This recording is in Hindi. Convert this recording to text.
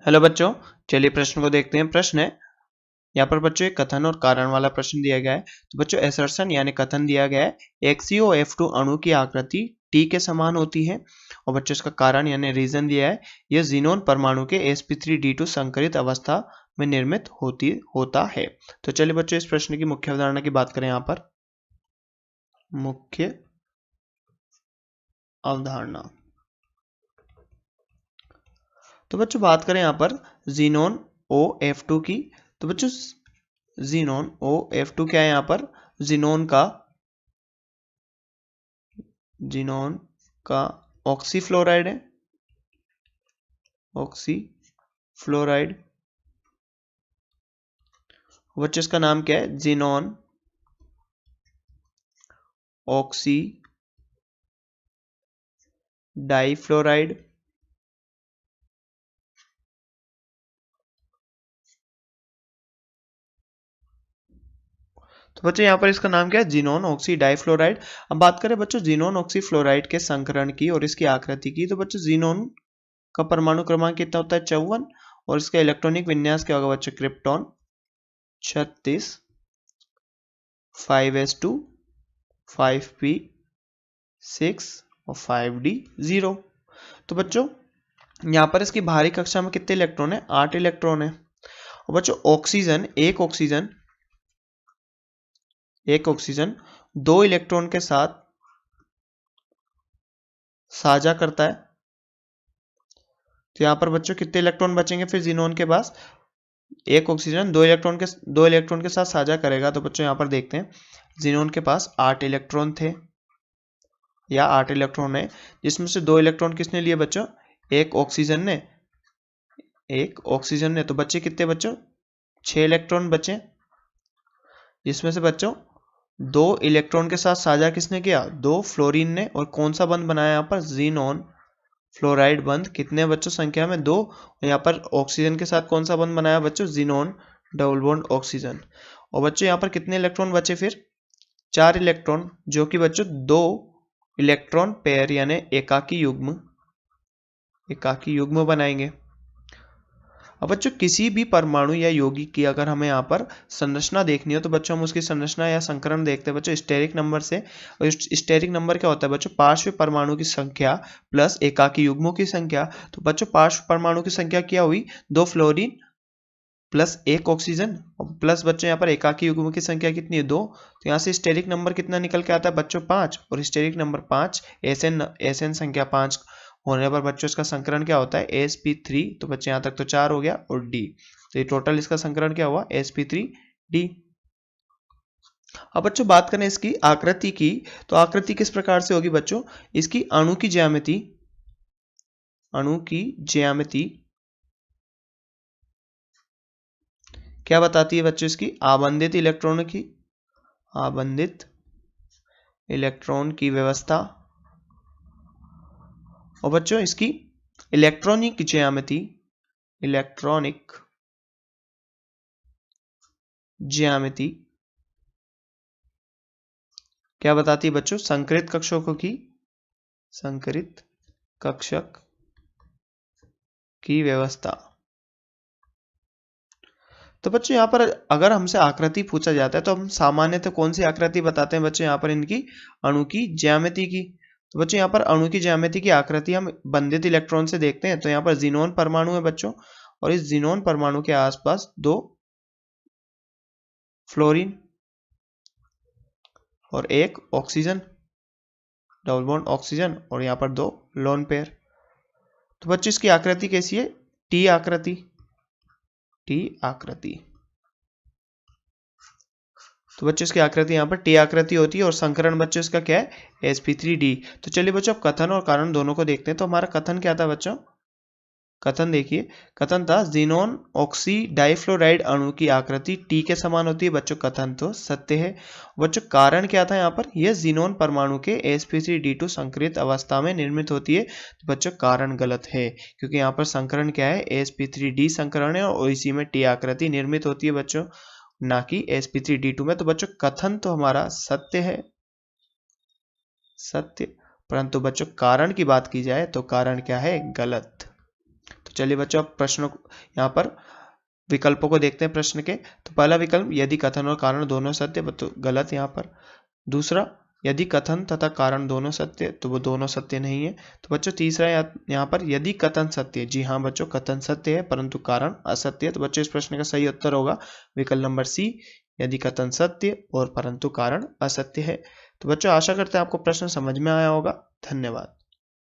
हेलो बच्चों, चलिए प्रश्न को देखते हैं। प्रश्न है यहाँ पर बच्चों एक कथन और कारण वाला प्रश्न दिया गया है। तो बच्चों एसर्शन यानी कथन दिया गया है XeO F2 अणु की आकृति T के समान होती है। और बच्चों इसका कारण यानी रीजन दिया है, यह जीनोन परमाणु के sp3d2 संकरित अवस्था में निर्मित होता है। तो चलिए बच्चों इस प्रश्न की मुख्य अवधारणा की बात करें। यहाँ पर मुख्य अवधारणा, तो बच्चों बात करें यहाँ पर जीनोन OF2 की। तो बच्चों जीनोन OF2 क्या है? यहाँ पर जीनोन का ऑक्सीफ्लोराइड है, ऑक्सीफ्लोराइड। बच्चों इसका नाम क्या है? Xenon oxy difluoride. तो बच्चों यहाँ पर इसका नाम क्या है? Xenon oxy difluoride. अब बात करें बच्चों जीनोन ऑक्सीफ्लोराइड के संकरण की और इसकी आकृति की। तो बच्चों जीनोन का परमाणु क्रमांक कितना होता है? 54। और इसका इलेक्ट्रॉनिक विन्यास क्या होगा बच्चों? क्रिप्टॉन 36, 5s2, 5p6 और 5d0। तो बच्चों यहाँ पर इसकी बाहरी कक्षा में कितने इलेक्ट्रॉन है? 8 इलेक्ट्रॉन है। और बच्चों एक ऑक्सीजन 2 इलेक्ट्रॉन के साथ साझा करता है। तो यहाँ पर बच्चों कितने इलेक्ट्रॉन बचेंगे फिर जीनोन के पास? एक ऑक्सीजन 2 इलेक्ट्रॉन के साथ साझा करेगा। तो बच्चों यहाँ पर देखते हैं, जीनोन के पास 8 इलेक्ट्रॉन थे या 8 इलेक्ट्रॉन है, जिसमें से 2 इलेक्ट्रॉन किसने लिए बच्चों? एक ऑक्सीजन ने। तो बच्चे कितने बच्चों? 6 इलेक्ट्रॉन बचे, जिसमें से बच्चों 2 इलेक्ट्रॉन के साथ साझा किसने किया? 2 फ्लोरीन ने। और कौन सा बंध बनाया यहाँ पर? जीनोन फ्लोराइड बंध। कितने बच्चों संख्या में? 2। और यहाँ पर ऑक्सीजन के साथ कौन सा बंध बनाया बच्चों? Xenon double bond oxygen. और बच्चों यहाँ पर कितने इलेक्ट्रॉन बचे फिर? 4 इलेक्ट्रॉन, जो कि बच्चों 2 इलेक्ट्रॉन पेयर यानी एकाकी युग्म बनाएंगे। अब बच्चों किसी भी परमाणु या यौगिक की अगर हमें यहाँ पर संरचना देखनी हो तो बच्चों हम उसकी संरचना या संकरण देखते हैं बच्चों स्टेरिक नंबर से। और स्टेरिक नंबर क्या होता है बच्चों? पार्श्व परमाणु की संख्या प्लस एकाकी युग्मों की संख्या। तो बच्चों पार्श्व परमाणु की संख्या क्या हुई? 2 फ्लोरीन प्लस 1 ऑक्सीजन प्लस बच्चों यहाँ पर एकाकी युग्मों की संख्या कितनी है? 2। तो यहाँ से स्टेरिक नंबर कितना निकल के आता है बच्चों? 5। और स्टेरिक नंबर 5 एसएन संख्या 5 होने पर बच्चों इसका संकरण क्या होता है? sp3। तो बच्चे यहाँ तक तो 4 हो गया और d। तो ये टोटल इसका संकरण क्या हुआ? sp3d। अब बच्चों बात करें इसकी आकृति की, तो आकृति किस प्रकार से होगी बच्चों? इसकी अणु की ज्यामिति क्या बताती है बच्चों? इसकी आबंधित इलेक्ट्रॉन की व्यवस्था। और बच्चों इसकी इलेक्ट्रॉनिक ज्यामिति क्या बताती है बच्चों? संकरित कक्षक की व्यवस्था। तो बच्चों यहाँ पर अगर हमसे आकृति पूछा जाता है तो हम सामान्यतः कौन सी आकृति बताते हैं बच्चों? यहाँ पर इनकी अणु की ज्यामिति की। तो बच्चों यहाँ पर अणु की ज्यामिति की आकृति हम बंधित इलेक्ट्रॉन से देखते हैं। तो यहाँ पर जीनोन परमाणु है बच्चों, और इस जीनोन परमाणु के आसपास 2 फ्लोरीन और 1 ऑक्सीजन डबल बॉन्ड ऑक्सीजन, और यहाँ पर 2 लोन पेयर। तो बच्चों इसकी आकृति कैसी है? टी आकृति। तो बच्चों इसकी आकृति यहाँ पर टी आकृति होती है और संकरण बच्चों इसका क्या है? sp3d। तो चलिए बच्चों अब कथन और कारण दोनों को देखते हैं। तो हमारा कथन क्या था बच्चों? कथन देखिए, कथन था जीनोन ऑक्सी डाइफ्लोराइड अणु की आकृति टी के समान होती है। बच्चों कथन तो सत्य है। बच्चों कारण क्या था यहाँ पर? यह जीनोन परमाणु के sp3d2 संकरित अवस्था में निर्मित होती है। तो बच्चों कारण गलत है, क्योंकि यहाँ पर संकरण क्या है? sp3d संकरण है और इसी में टी आकृति निर्मित होती है बच्चों, ना कि sp3d2 में। तो बच्चों कथन तो हमारा सत्य है, परंतु बच्चों कारण की बात की जाए तो कारण क्या है? गलत। तो चलिए बच्चों अब प्रश्नों यहाँ पर विकल्पों को देखते हैं प्रश्न के। तो पहला विकल्प यदि कथन और कारण दोनों सत्य, तो गलत यहाँ पर। दूसरा यदि कथन तथा कारण दोनों सत्य, तो वो दोनों सत्य नहीं है। तो बच्चों तीसरा यहाँ पर यदि कथन सत्य है, जी हाँ बच्चों कथन सत्य है परंतु कारण असत्य है। तो बच्चों इस प्रश्न का सही उत्तर होगा विकल्प नंबर सी, यदि कथन सत्य और परंतु कारण असत्य है। तो बच्चों आशा करते हैं आपको प्रश्न समझ में आया होगा। धन्यवाद।